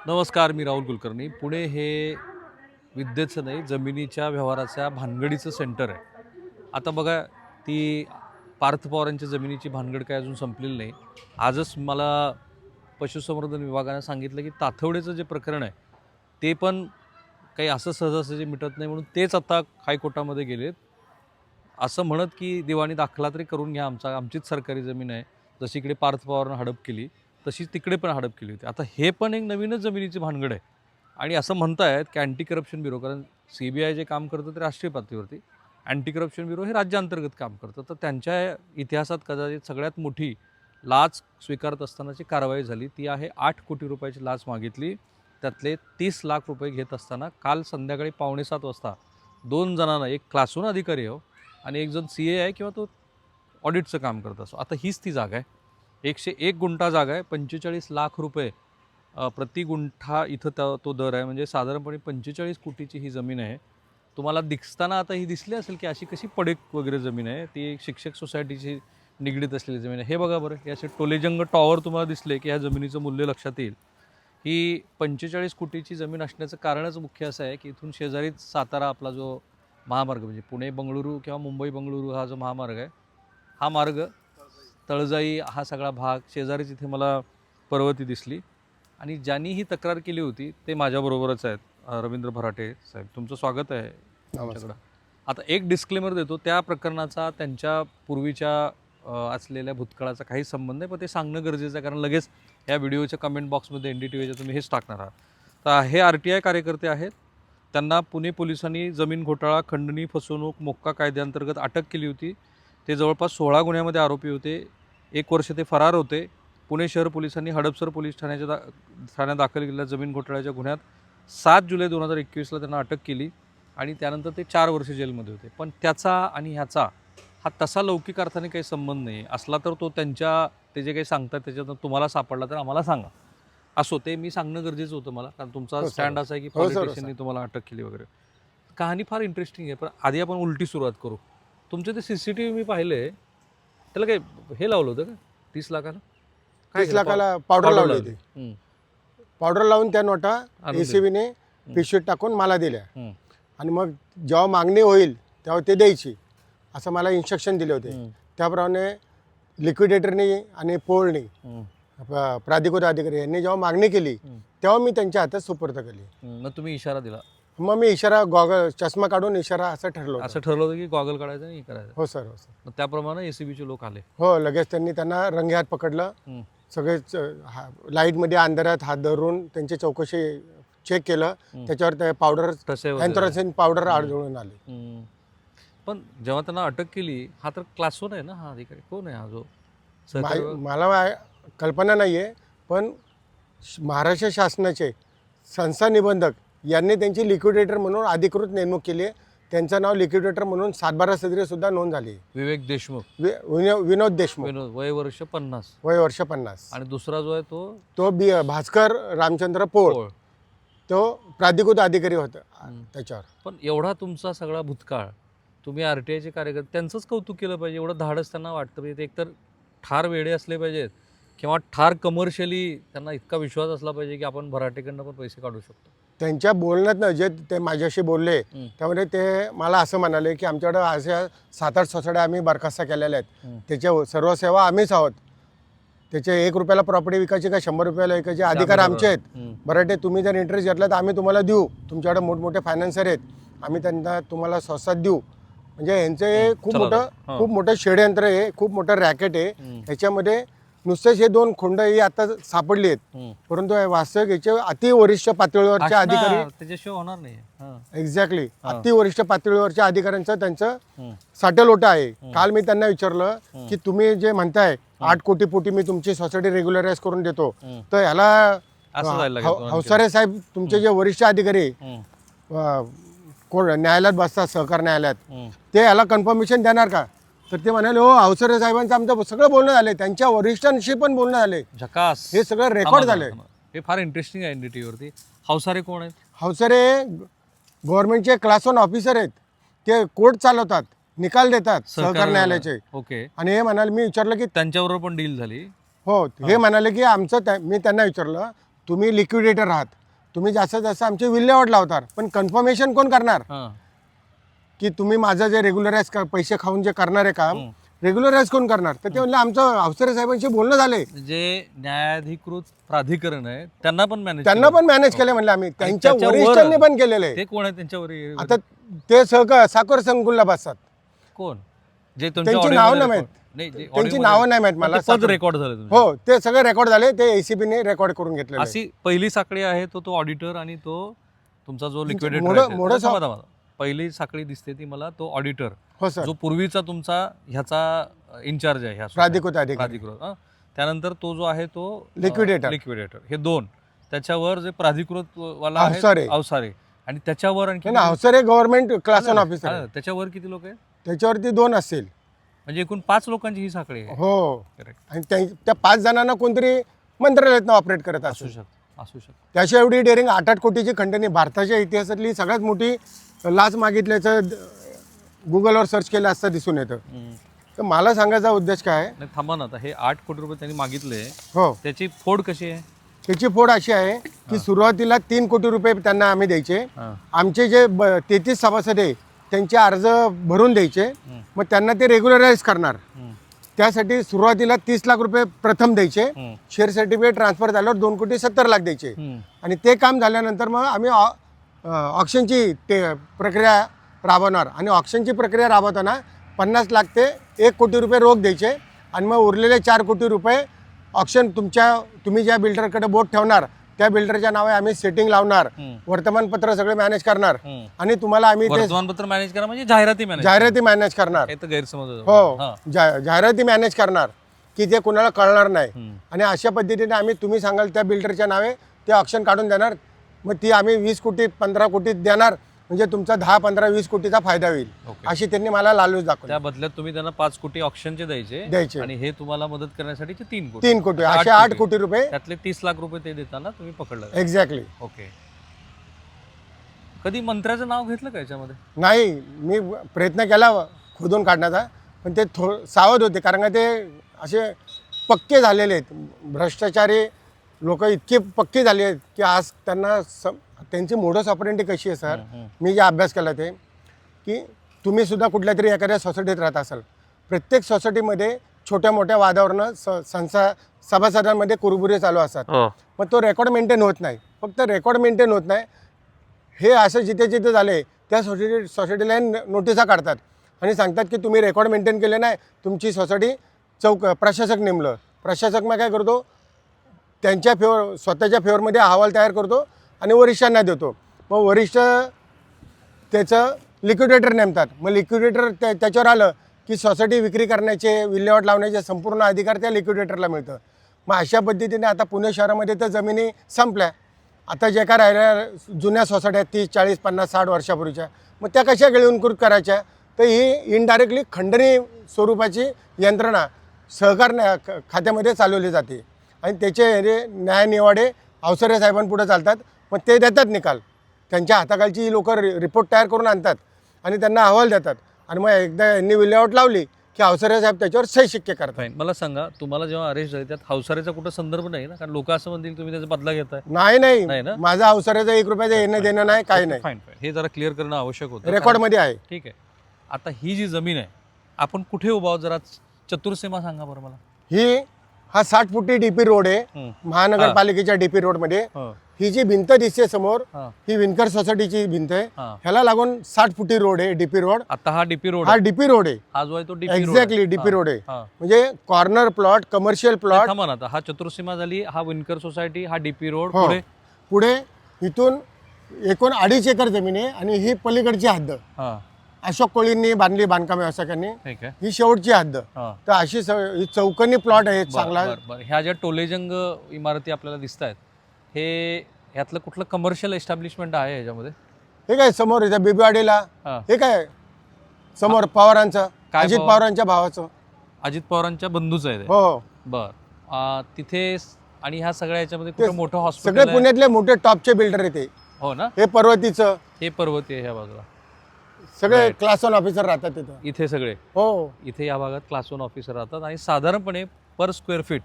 नमस्कार, मी राहुल कुलकर्णी. पुणे हे विद्येचं नाही, जमिनीच्या व्यवहाराच्या भानगडीचं सेंटर आहे. आता बघा, ती पार्थ पवारांच्या जमिनीची भानगड काय अजून संपलेली नाही. आजच मला पशुसंवर्धन विभागाने सांगितलं की ताथवडेचं जे प्रकरण आहे ते पण काही असं सहजासहजी मिटत नाही, म्हणून तेच आता हायकोर्टामध्ये गेलेत, असं म्हणत की दिवाणी दाखला तरी करून घ्या, आमचीच सरकारी जमीन आहे. जशी इकडे पार्थ पवारांना हडप केली तशीच तिकडे पण हडप केली होती. आता हे पण एक नवीनच जमिनीची भानगड आहे. आणि असं म्हणतायत की अँटी करप्शन ब्युरो, कारण CBI जे काम करतं ते राष्ट्रीय पातळीवरती, अँटी करप्शन ब्युरो हे राज्यांतर्गत काम करतं. तर त्यांच्या इतिहासात कदाचित सगळ्यात मोठी लाच स्वीकारत असतानाची कारवाई झाली. ती आहे 8 कोटी रुपयाची लाच मागितली, त्यातले 30 लाख रुपये घेत असताना काल संध्याकाळी 6:45 वाजता 2 जणांना, एक क्लास 1 अधिकारी हो आणि एक जण CA आहे किंवा तो ऑडिटचं काम करत असो. आता हीच ती जागा आहे. 101 गुंठा जागा आहे, 45 लाख रुपये प्रति गुंठा इथं तो दर आहे. म्हणजे साधारणपणे 45 कोटीची ही जमीन आहे. तुम्हाला दिसताना आता ही दिसली असेल की अशी कशी पडेक वगैरे जमीन आहे, ती एक शिक्षक सोसायटीची निगडीत असलेली जमीन आहे. हे बघा बरं, हे असे टोलेजंग टॉवर तुम्हाला दिसले की ह्या जमिनीचं मूल्य लक्षात येईल. ही 45 कोटीची जमीन असण्याचं कारणच मुख्य असं आहे की इथून शेजारीच सातारा आपला जो महामार्ग, म्हणजे पुणे बंगळुरू किंवा मुंबई बंगळुरू हा जो महामार्ग आहे, हा मार्ग, तळजाई हा सगळा भाग शेजारीच, इथे मला पर्वती दिसली. आणि ज्यांनी ही तक्रार केली होती ते माझ्याबरोबरच आहेत. रवींद्र भराटे साहेब, तुमचं स्वागत आहे आमच्याकडं. आता एक डिस्क्लेमर देतो, त्या प्रकरणाचा त्यांच्या पूर्वीच्या असलेल्या भूतकाळाचा काही संबंध नाही, पण ते सांगणं गरजेचं आहे, कारण लगेच या व्हिडिओच्या कमेंट बॉक्समध्ये NDTVच्या तुम्ही हेच टाकणार आहात. तर हे RTI कार्यकर्ते आहेत. त्यांना पुणे पोलिसांनी जमीन घोटाळा, खंडणी, फसवणूक, मोक्का कायद्याअंतर्गत अटक केली होती. ते जवळपास 16 गुन्ह्यामध्ये आरोपी होते. 1 वर्ष ते फरार होते. पुणे शहर पोलिसांनी हडपसर पोलीस ठाण्यात दाखल केलेल्या जमीन घोटाळ्याच्या गुन्ह्यात 7 जुलै 2021ला त्यांना अटक केली आणि त्यानंतर ते 4 वर्ष जेलमध्ये होते. पण त्याचा आणि ह्याचा हा तसा लौकिक अर्थाने काही संबंध नाही असला तर तो ते जे काही सांगतात त्याच्यातून तुम्हाला सापडला तर आम्हाला सांगा. असो, ते मी सांगणं गरजेचं होतं मला, कारण तुमचा स्टँड असा आहे की पॉलिटिशियननी तुम्हाला अटक केली वगैरे. कहाणी फार इंटरेस्टिंग आहे, पण आधी आपण उलटी सुरुवात करू. तुमचे ते CCTV मी पाहिले, त्याला काय हे लावलं होतं का 30 लाखाला? 30 लाखाला पावडर लावली होती. पावडर लावून त्या नोटा ACBने पिशवीत टाकून मला दिल्या आणि मग जेव्हा मागणी होईल तेव्हा ते द्यायची असं मला इन्स्ट्रक्शन दिले होते. त्याप्रमाणे लिक्विडेटरनी आणि पोळनी, प्राधिकृत अधिकारी यांनी जेव्हा मागणी केली तेव्हा मी त्यांच्या हातात सुपूर्द केली. मग तुम्ही इशारा दिला? मग मी इशारा, गॉगल, चष्मा काढून इशारा असं ठरलं होतं की गॉगल काढायचं नाही करायचं? हो सर, हो सर. मग त्याप्रमाणे ACBचे लोक आले? हो, लगेच त्यांना रंगेहात पकडलं. सगळेच लाईटमध्ये अंधारात हात धरून त्यांची चौकशी चेक केलं. त्याच्यावर ते पावडर, अँथ्रासिन पावडर आढळून आली. पण जेव्हा त्यांना अटक केली, हा तर क्लास 1 आहे ना, हा अधिकारी कोण आहे? हा जो मला कल्पना नाही आहे, पण महाराष्ट्र शासनाचे संस्था निबंधक यांनी त्यांची लिक्विडेटर म्हणून अधिकृत नेमणूक केली आहे. त्यांचं नाव लिक्विडेटर म्हणून 7/12 सदरी सुद्धा नोंद झाली. विवेक देशमुख, विनोद देशमुख, वय वर्ष 50. वय वर्ष 50. आणि दुसरा जो आहे तो भास्कर रामचंद्र पोळ, तो प्राधिकृत अधिकारी होता त्याच्यावर. पण एवढा तुमचा सगळा भूतकाळ, तुम्ही RTIचे कार्यकर्ते, त्यांचंच कौतुक केलं पाहिजे. एवढं धाडस त्यांना वाटतं पाहिजे. एकतर ठार वेडे असले पाहिजेत किंवा ठार कमर्शियली त्यांना इतका विश्वास असला पाहिजे की आपण भराटेकडनं पण पैसे काढू शकतो. त्यांच्या बोलण्यातनं जे ते माझ्याशी बोलले त्यामध्ये ते मला असं म्हणाले की आमच्याकडं अशा 7-8 सोसायट्या आम्ही बरखास्त केलेल्या आहेत, त्याच्या सर्व सेवा आम्हीच आहोत. त्याचे 1 रुपयाला प्रॉपर्टी विकायची का 100 रुपयाला विकायचे अधिकार आमचे आहेत. बराटे, तुम्ही जर इंटरेस्ट घेतला तर आम्ही तुम्हाला देऊ. तुमच्याकडे मोठमोठे फायनान्सर आहेत, आम्ही त्यांना तुम्हाला स्वस्तात देऊ. म्हणजे यांचे खूप मोठं षडयंत्र आहे, खूप मोठं रॅकेट आहे. ह्याच्यामध्ये नुसतेच हे 2 खोंड ही आता सापडली आहेत, परंतु वास्तविक याचे अतिवरिष्ठ पातळीवरचे अधिकारी, त्याच्याशिवाय होणार नाही. एक्झॅक्टली अतिवरिष्ठ पातळीवरच्या अधिकाऱ्यांचं त्यांचं साटेलोट आहे. काल मी त्यांना विचारलं की तुम्ही जे म्हणताय 8 कोटी पोटी मी तुमची सोसायटी रेग्युलराइज करून देतो, तर ह्याला हौसारे साहेब, तुमचे जे वरिष्ठ अधिकारी कोण न्यायालयात बसतात, सहकार न्यायालयात, ते ह्याला कन्फर्मेशन देणार का? तर ते म्हणाले, हो, हौसारे साहेबांचं आमचं सगळं बोलणं झालं, त्यांच्या वरिष्ठांशी पण बोलणं झाले, झकास, हे सगळं रेकॉर्ड झाले. हे फार इंटरेस्टिंग आहे NDTVवरती. हौसारे कोण आहेत? हौसारे गव्हर्नमेंटचे क्लास 1 ऑफिसर आहेत. ते कोर्ट चालवतात, निकाल देतात सहकार न्यायालयाचे. ओके. आणि हे म्हणाले, मी विचारलं की त्यांच्याबरोबर पण डील झाली? हो. हे म्हणाले की आमचं, मी त्यांना विचारलं तुम्ही लिक्विडेटर आहात, तुम्ही जास्तीत जास्त आमची विल्हेवाट लावतात, पण कन्फर्मेशन कोण करणार हां की तुम्ही माझं जे रेग्युलराईज पैसे खाऊन जे करणार आहे काम रेग्युलराईज कोण करणार? तर ते म्हणले आमचं अवसरे साहेबांशी बोलणं झाले, जे न्यायाधिकृत प्राधिकरण आहे त्यांना पण मॅनेज त्यांना पण मॅनेज केले म्हणले आम्ही, त्यांच्या वरिष्ठांनी पण केलेलं आहे. ते कोण आहे त्यांच्यावर आता ते साखर संकुलला बसतात, कोण जे त्यांची नावं नाही माहीत, त्यांची नावं नाही माहीत मला. रेकॉर्ड झाले हो, ते सगळे रेकॉर्ड झाले, ते एसीबीने रेकॉर्ड करून घेतले. अशी पहिली साखळी आहे तो ऑडिटर आणि तो तुमचा जो लिक्विडेटर. पहिली साखळी दिसते ती मला तो ऑडिटर, हो सर, जो पूर्वीचा तुमचा ह्याचा इंचार्ज आहे ह्या प्राधिकृत अधिकारी. त्यानंतर तो जो आहे तो लिक्विडेटर हे दोन. त्याच्यावर जे प्राधिकृत वाला अवसारे. आहे अवसारे, आणि त्याच्यावर आणखी अवसरे गव्हर्नमेंट क्लास वन ऑफिसर, त्याच्यावर किती लोक आहेत? त्याच्यावरती 2 असतील, म्हणजे एकूण 5 लोकांची ही साखळी आहे. हो, करेक्ट. आणि त्या 5 जणांना कोणतरी मंत्रालयातनं ऑपरेट करत असू शकतो. त्याशिवाय एवढी डेअरिंग 8 कोटीची खंडणी, भारताच्या इतिहासातली सगळ्यात मोठी लाच मागितल्याचं गुगलवर सर्च केलं असता दिसून येतं. तर मला सांगायचा उद्देश काय आहे, नाही थांबा ना, आता हे 8 कोटी रुपये त्यांनी मागितले, हो, त्याची फोड कशी आहे? त्याची फोड अशी आहे की सुरुवातीला 3 कोटी रुपये त्यांना आम्ही द्यायचे. आमचे जे 33 सभासद आहे त्यांचे अर्ज भरून द्यायचे, मग त्यांना ते रेग्युलराईज करणार. त्यासाठी सुरुवातीला 30 लाख रुपये प्रथम द्यायचे, शेअर सर्टिफिकेट ट्रान्सफर झाल्यावर 2,70,00,000 द्यायचे, आणि ते काम झाल्यानंतर मग आम्ही ऑक्शनची ते प्रक्रिया राबवणार, आणि ऑक्शनची प्रक्रिया राबवताना 50 लाख ते 1 कोटी रुपये रोख द्यायचे, आणि मग उरलेले 4 कोटी रुपये ऑक्शन तुम्ही ज्या बिल्डरकडे बोट ठेवणार त्या बिल्डरच्या नावे आम्ही सेटिंग लावणार, वर्तमानपत्र सगळे मॅनेज करणार, आणि तुम्हाला आम्ही वर्तमानपत्र मॅनेज करा म्हणजे जाहिराती मॅनेज करणार. गैरसमज हो, जाहिराती मॅनेज करणार की जे कुणाला कळणार नाही, आणि अशा पद्धतीने आम्ही तुम्ही सांगाल त्या बिल्डरच्या नावे ते ऑक्शन काढून देणार. मग ती आम्ही 20 कोटी 15 कोटी देणार, म्हणजे तुमचा 10, 15, 20 कोटीचा फायदा होईल. अशी त्यांनी मला लालूच दाखवली. त्या बदल्यात तुम्ही त्यांना 5 कोटी ऑक्शनचे द्यायचे, आणि हे तुम्हाला मदत करण्यासाठी 3 कोटी असे 8 कोटी रुपये, त्यातले 30 लाख रुपये ते देताना तुम्ही पकडलं. एक्झॅक्टली. ओके. कधी मंत्र्याचं नाव घेतलं का याच्यामध्ये? नाही, मी प्रयत्न केला खोदून काढण्याचा, पण ते सावध होते, कारण का ते असे पक्के झालेले आहेत, भ्रष्टाचारी लोक इतके पक्के झाले आहेत की आज त्यांना त्यांची मोडस ऑपरेंडी कशी आहे सर, मी जे अभ्यास केला ते की तुम्ही सुद्धा कुठल्या तरी एखाद्या सोसायटीत राहत असाल, प्रत्येक सोसायटीमध्ये छोट्या मोठ्या वादावरनं सभासदांमध्ये कुरबुरे चालू असतात, मग तो रेकॉर्ड मेंटेन होत नाही. फक्त रेकॉर्ड मेंटेन होत नाही, हे असं जिथे जिथे झाले त्या सोसायटीला नोटिसा काढतात आणि सांगतात की तुम्ही रेकॉर्ड मेंटेन केले नाही, तुमची सोसायटी प्रशासक नेमलं. प्रशासक मग काय करतो, त्यांच्या स्वतःच्या फेवरमध्ये अहवाल तयार करतो आणि वरिष्ठांना देतो. मग वरिष्ठ त्याचं लिक्विडेटर नेमतात. मग लिक्विडेटर त्याच्यावर आलं की सोसायटी विक्री करण्याचे, विल्हेवाट लावण्याचे संपूर्ण अधिकार त्या लिक्विडेटरला मिळतं. मग अशा पद्धतीने आता पुणे शहरामध्ये तर जमिनी संपल्या. आता जे काय राहिल्या जुन्या सोसायट्या 30, 40, 50, 60 वर्षापूर्वीच्या, मग त्या कशा गिळवणूक करायच्या? तर ही इनडायरेक्टली खंडणी स्वरूपाची यंत्रणा सहकार खात्यामध्ये चालवली जाते, आणि त्याचे न्यायनिवाडे अवसरे साहेबांपुढे चालतात. मग ते देतात निकाल, त्यांच्या हाताखालची ही लोक रिपोर्ट तयार करून आणतात आणि त्यांना अहवाल देतात, आणि मग एकदा यांनी विल्हेवाट लावली की अवसरे साहेब त्याच्यावर सही शिक्के करतात. मला सांगा, तुम्हाला जेव्हा अरेस्ट झाले त्यात अवसरेचा कुठं संदर्भ नाही ना? कारण लोक असं म्हणतील तुम्ही त्याचा बदला घेताय. नाही, माझा अवसरेचा 1 रुपयाचं येणं देणं नाही, काही नाही. फाईन, हे जरा क्लिअर करणं आवश्यक होतं, रेकॉर्डमध्ये आहे. ठीक आहे. आता ही जी जमीन आहे, आपण कुठे उभा आहोत? जरा चतुर्सीमा सांगा बरं मला. हा 60 फुटी डीपी रोड आहे महानगरपालिकेच्या डीपी रोडमध्ये. ही जी भिंत दिसते समोर, ही विणकर सोसायटीची भिंत आहे. ह्याला लागून 60 फुटी रोड आहे, डीपी रोड. आता हा डीपी रोड आहे, हा जो आहे तो DP road, exactly DP road आहे. म्हणजे कॉर्नर प्लॉट, कमर्शियल प्लॉट. आता हा चतुर्सीमा झाली, हा विणकर सोसायटी, हा डीपी रोड. पुढे इथून एकूण 2.5 एकर जमीन आहे, आणि ही पलीकडची हद्द अशोक कोळींनी बांधली, बांधकाम व्यावसायिकांनी. ही शेवटची हद्द. तर अशी चौकनी प्लॉट आहे चांगला. ह्या ज्या टोलेजंग इमारती आपल्याला दिसत आहेत, हे ह्यातलं कुठलं कमर्शियल एस्टॅब्लिशमेंट आहे ह्याच्यामध्ये? हे काय समोर इथं बिबवाडीला, हे काय समोर पवारांचं, अजित पवारांच्या भावाचं, अजित पवारांच्या बंधूचं आहे. हो, बर. तिथे आणि ह्या सगळ्या ह्याच्यामध्ये कुठं मोठं हॉस्पिटल? सगळे पुण्यातले मोठे टॉपचे बिल्डर येते. हो ना. हे पर्वतीचं, हे पर्वती आहे ह्या बाजूला, सगळे क्लास 1 ऑफिसर राहतात तिथं. इथे सगळे, हो, इथे या भागात क्लास 1 ऑफिसर राहतात. आणि साधारणपणे पर स्क्वेअर फीट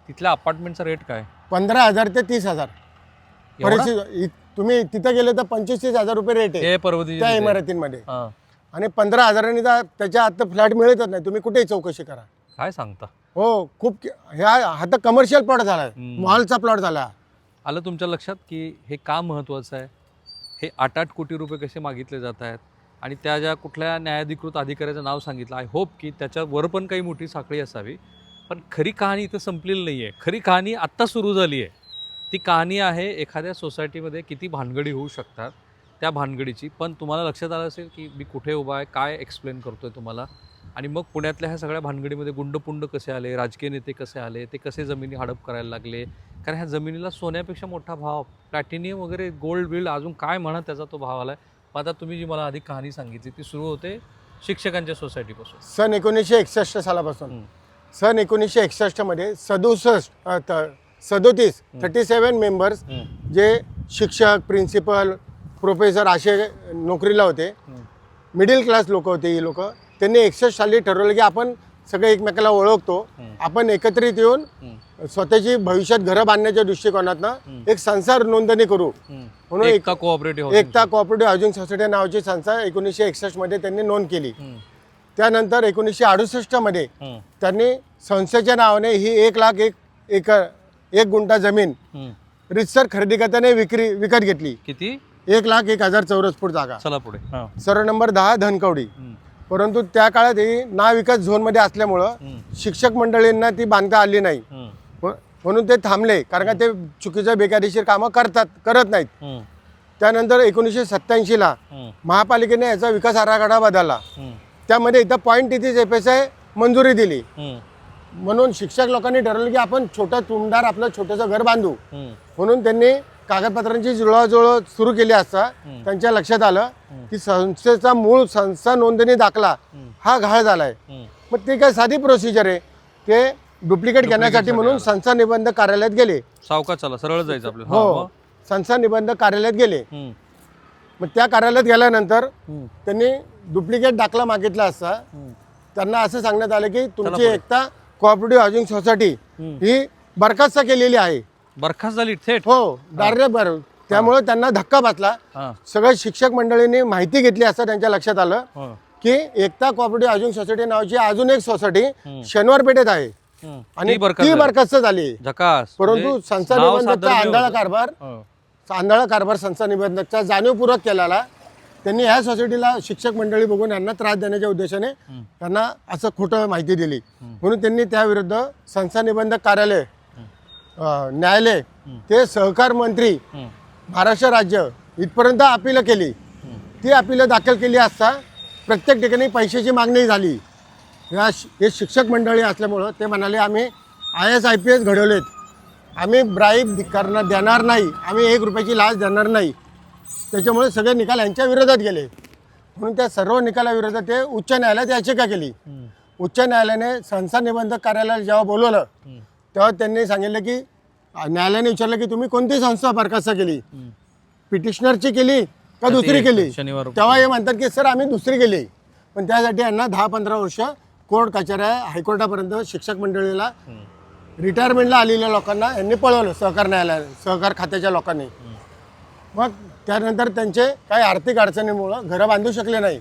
तिथल्या अपार्टमेंटचा रेट काय? 15,000 ते 30,000. एवढा? तुम्ही तिथं गेले तर 25,000 रुपये रेट आहे हे पर्वती त्या इमारतींमध्ये. आणि 15,000 त्याच्या आत फ्लॅट मिळतच नाही. तुम्ही कुठेही चौकशी करा. काय सांगता? हो, खूप हा तर कमर्शियल प्लॉट झाला आहे, मॉलचा प्लॉट झाला. आलं तुमच्या लक्षात की हे का महत्त्वाचं आहे? हे 8-8 कोटी रुपये कसे मागितले जात आहेत आणि त्या ज्या कुठल्या न्यायाधिकृत अधिकाऱ्याचं नाव सांगितलं, आय होप की त्याच्यावर पण काही मोठी साखळी असावी. पण खरी कहाणी इथं संपलेली नाही आहे. खरी कहाणी आत्ता सुरू झाली आहे. ती कहाणी आहे एखाद्या सोसायटीमध्ये किती भानगडी होऊ शकतात त्या भानगडीची. पण तुम्हाला लक्षात आलं असेल की मी कुठे उभा आहे, काय एक्सप्लेन करतो आहे तुम्हाला. आणि मग पुण्यातल्या ह्या सगळ्या भानगडीमध्ये गुंडपुंड कसे आले, राजकीय नेते कसे आले, ते कसे जमिनी हडप करायला लागले. कारण ह्या जमिनीला सोन्यापेक्षा मोठा भाव, प्लॅटिनियम वगैरे, गोल्ड बिल्ड अजून काय म्हणा त्याचा तो भाव आला आहे. मग आता तुम्ही जी मला आधी कहाणी सांगितली ती सुरू होते शिक्षकांच्या सोसायटीपासून. सन 1961 सालापासून. सन 1961 मध्ये 37 मेंबर्स जे शिक्षक, प्रिन्सिपल, प्रोफेसर असे नोकरीला होते. मिडल क्लास लोक होते ही लोक. त्यांनी 61 साली ठरवलं की आपण सगळे एकमेकाला ओळखतो, आपण एकत्रित येऊन स्वतःची भविष्यात घरं बांधण्याच्या दृष्टिकोनातनं एक संसार नोंदणी करू म्हणून एकता कोऑपरेटिव्ह हाऊसिंग सोसायटी नावाची संस्था 1961 मध्ये त्यांनी नोंद केली. त्यानंतर 1968 मध्ये त्यांनी संस्थेच्या नावाने ही 1 गुंठा जमीन रितसर खरेदी करताना विकत घेतली. किती? 1,01,000 चौरस फूट जागा. चला पुढे. सर्व नंबर 10 धनकवडी. परंतु त्या काळात ही नाविकास झोनमध्ये असल्यामुळं शिक्षक मंडळींना ती बांधता आली नाही, म्हणून ते थांबले. कारण का ते चुकीचं बेकायदेशीर कामं करत नाहीत. त्यानंतर 1987ला महापालिकेने याचा विकास आराखडा बदलला. त्यामध्ये इथं .33 मंजुरी दिली. म्हणून शिक्षक लोकांनी ठरवलं की आपण छोटं तुमदार आपलं छोटंसं घर बांधू. म्हणून त्यांनी कागदपत्रांची जुळवाजुळव सुरू केली असता त्यांच्या लक्षात आलं की संस्थेचा मूळ संस्था नोंदणी दाखला हा घाळ झालाय. मग ते काय साधी प्रोसिजर आहे. ते डुप्लिकेट घेण्यासाठी म्हणून संस्था निबंधक कार्यालयात गेले. सावकाश चला, सरळ जायचं आपलं. हो, संस्था निबंधक कार्यालयात गेले. मग त्या कार्यालयात गेल्यानंतर त्यांनी डुप्लिकेट दाखला मागितला असता त्यांना असं सांगण्यात आलं की तुमची एकता कोऑपरेटिव्ह हाऊसिंग सोसायटी ही बरखास्त केलेली आहे. बरखास्त झाली थेट? हो, डायरेक्ट. त्यामुळे त्यांना धक्का बसला. सगळ्या शिक्षक मंडळींनी माहिती घेतली असता त्यांच्या लक्षात आलं की एकता कोऑपरेटिव्ह हाऊसिंग सोसायटी नावाची अजून एक सोसायटी शनिवार पेठेत आहे आणि ती बरखास्त झाली. परंतु संस्था निबंधकचा आंधळा कारभार संस्था निबंधकचा जाणीवपूर्वक केलेला. त्यांनी ह्या सोसायटीला शिक्षक मंडळी बघून यांना त्रास देण्याच्या उद्देशाने त्यांना असं खोटं माहिती दिली. म्हणून त्यांनी त्याविरुद्ध संस्था निबंधक कार्यालय, न्यायालय, ते सहकार मंत्री, महाराष्ट्र राज्य इथपर्यंत अपील केली. ती अपील दाखल केली असता प्रत्येक ठिकाणी पैशाची मागणी झाली. हे शिक्षक मंडळी असल्यामुळं ते म्हणाले आम्ही IAS IPS घडवलेत, आम्ही ब्राईब देणार नाही, आम्ही 1 रुपयाची लाच देणार नाही. त्याच्यामुळे सगळे निकाल यांच्या विरोधात गेले. म्हणून त्या सर्व निकालाविरोधात ते उच्च न्यायालयात याचिका केली. उच्च न्यायालयाने संस्था निबंधक कार्यालयाला जेव्हा बोलवलं तेव्हा त्यांनी सांगितलं की न्यायालयाने विचारलं की तुम्ही कोणती संस्था बरखास्त केली, पिटिशनरची केली का दुसरी केली. तेव्हा हे म्हणतात की सर आम्ही दुसरी केली. पण त्यासाठी यांना 10-15 वर्ष कोर्ट कचऱ्या हायकोर्टापर्यंत शिक्षक मंडळीला रिटायरमेंटला आलेल्या लोकांना यांनी पळवलं सहकार न्यायालयाने, सहकार खात्याच्या लोकांनी. मग त्यानंतर त्यांचे काही आर्थिक अडचणीमुळं घरं बांधू शकले नाही.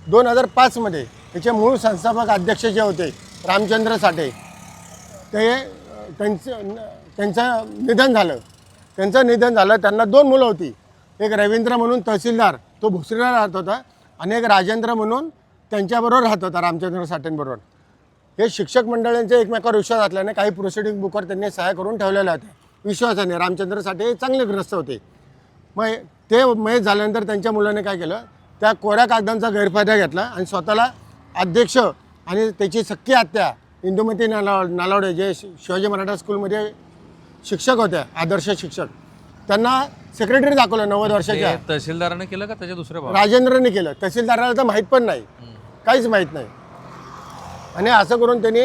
2005 मध्ये त्याचे मूळ संस्थापक अध्यक्ष जे होते रामचंद्र साठे, त्यांचं निधन झालं. त्यांना 2 मुलं होती. एक रवींद्र म्हणून तहसीलदार, तो भोसरीला राहत होता, आणि एक राजेंद्र म्हणून त्यांच्याबरोबर राहत होता रामचंद्र साठेंबरोबर. हे शिक्षक मंडळांचे एकमेकावर विश्वास असल्याने काही प्रोसिडिंग बुकवर त्यांनी सह्या करून ठेवलेल्या होत्या विश्वासाने. रामचंद्र साठे चांगले ग्रस्त होते. मग ते मयत झाल्यानंतर त्यांच्या मुलाने काय केलं, त्या कोऱ्या कागदांचा गैरफायदा घेतला आणि स्वतःला अध्यक्ष आणि त्याची सख्खी आत्या इंदुमती नालावडे, जे शिवाजी मराठा स्कूलमध्ये शिक्षक होत्या, आदर्श शिक्षक, त्यांना सेक्रेटरी दाखवलं 90 वर्षाच्या. तहसीलदाराने केलं का त्याच्या दुसऱ्या? राजेंद्रने केलं. तहसीलदाराला तर माहीत पण नाही, काहीच माहीत नाही. आणि असं करून त्यांनी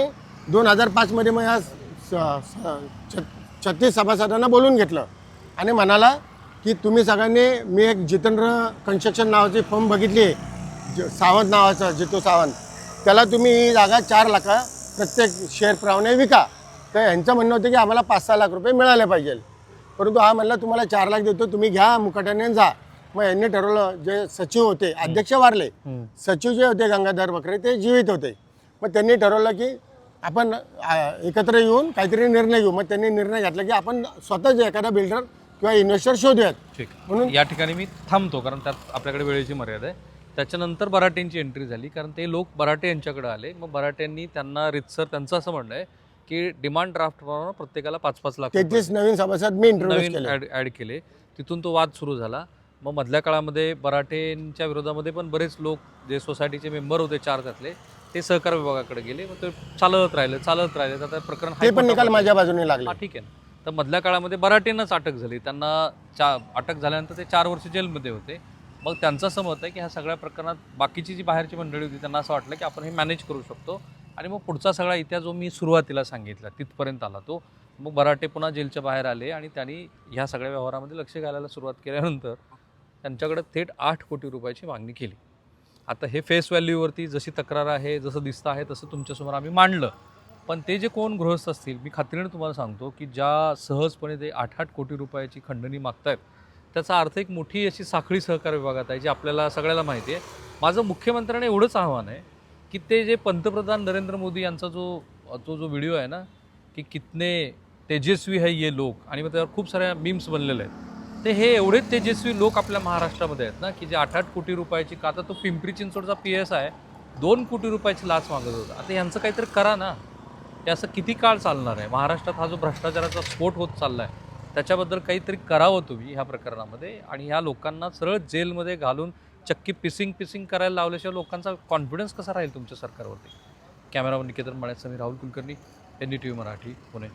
2005 मध्ये मग या 36 सभासदांना बोलून घेतलं आणि म्हणाला की तुम्ही सगळ्यांनी, मी एक जितेंद्र कन्स्ट्रक्शन नावाची फर्म बघितली आहे, सावंत नावाचं, जितू सावंत, त्याला तुम्ही ही जागा 4 लाख प्रत्येक शेअर प्रमाणे विका. तर यांचं म्हणणं होतं की आम्हाला 5-6 लाख रुपये मिळाले पाहिजे. परंतु हा म्हणला तुम्हाला 4 लाख देतो, तुम्ही घ्या मुकाट्याने जा. मग यांनी ठरवलं, जे सचिव होते, अध्यक्ष वारले, सचिव जे होते गंगाधर बकरे ते जीवित होते. मग त्यांनी ठरवलं की आपण एकत्र येऊन काहीतरी निर्णय घेऊ. मग त्यांनी निर्णय घेतला की आपण स्वतःच एखादा बिल्डर किंवा इन्व्हेस्टर शोधूयात. ठीक, म्हणून या ठिकाणी मी थांबतो, कारण त्यात आपल्याकडे वेळेची मर्यादा आहे. त्याच्यानंतर बराटेंची एंट्री झाली, कारण ते लोक बराटे यांच्याकडे आले. मग बराटेंनी त्यांना रितसर त्यांचं असं म्हणणं आहे की डिमांड ड्राफ्टप्रमाणे प्रत्येकाला 5-5 लाख 33 नवीन सभासद मी इंट्रोड्यूस नवीन केले. ॲड केले. तिथून तो वाद सुरू झाला. मग मधल्या काळामध्ये बराटेंच्या विरोधामध्ये पण बरेच लोक जे सोसायटीचे मेंबर होते 4 त्यातले, ते सहकार विभागाकडे गेले. मग ते चालत राहिले. आता प्रकरण ते पण निकाल माझ्या बाजूने लागले. ठीक आहे. तर मधल्या काळामध्ये बराटेंनाच अटक झाली. त्यांना अटक झाल्यानंतर ते 4 वर्ष जेलमध्ये होते. मग त्यांचं असं मत आहे की ह्या सगळ्या प्रकरणात बाकीची जी बाहेरची मंडळी होती त्यांना असं वाटलं की आपण हे मॅनेज करू शकतो. आणि मग पुढचा सगळा इतिहास जो मी सुरुवातीला सांगितला तिथपर्यंत आला तो. मग बराटे पुन्हा जेलच्या बाहेर आले आणि त्यांनी ह्या सगळ्या व्यवहारामध्ये लक्ष घालायला सुरुवात केल्यानंतर त्यांच्याकडे थेट 8 कोटी रुपयाची मागणी केली. आता हे फेस व्हॅल्यूवरती जशी तक्रार आहे, जसं दिसतं आहे तसं तुमच्यासमोर आम्ही मांडलं. पण ते जे कोण गृहस्थ असतील, मी खात्रीने तुम्हाला सांगतो की ज्या सहजपणे ते 8-8 कोटी रुपयाची खंडणी मागतायत, त्याचा अर्थ एक मोठी अशी साखळी सहकार विभागात आहे, जी आपल्याला सगळ्याला माहिती आहे. माझं मुख्यमंत्र्यांना एवढंच आव्हान आहे की ते जे पंतप्रधान नरेंद्र मोदी यांचा जो व्हिडिओ आहे ना, की कितने तेजस्वी है ये लोक, आणि मग त्यावर खूप साऱ्या मीम्स बनलेले आहेत, ते हे एवढे तेजस्वी लोक आपल्या महाराष्ट्रामध्ये आहेत ना, की जे 8-8 कोटी रुपयाची, का आता तो पिंपरी चिंचवडचा PS आहे 2 कोटी रुपयाची लाच मागत होता. आता यांचं काहीतरी करा ना. हे असं किती काळ चालणार आहे? महाराष्ट्रात हा जो भ्रष्टाचाराचा स्फोट होत चालला आहे, त्याच्याबद्दल काहीतरी करावं तुम्ही ह्या प्रकरणामध्ये. आणि ह्या लोकांना सरळ जेलमध्ये घालून चक्की पिसिंग करायला लावल्याशिवाय लोकांचा कॉन्फिडन्स कसा राहील तुमच्या सरकारवरती? कॅमेरामन निकेतन माळ्यासह मी राहुल कुलकर्णी, NDTV मराठी, पुणे.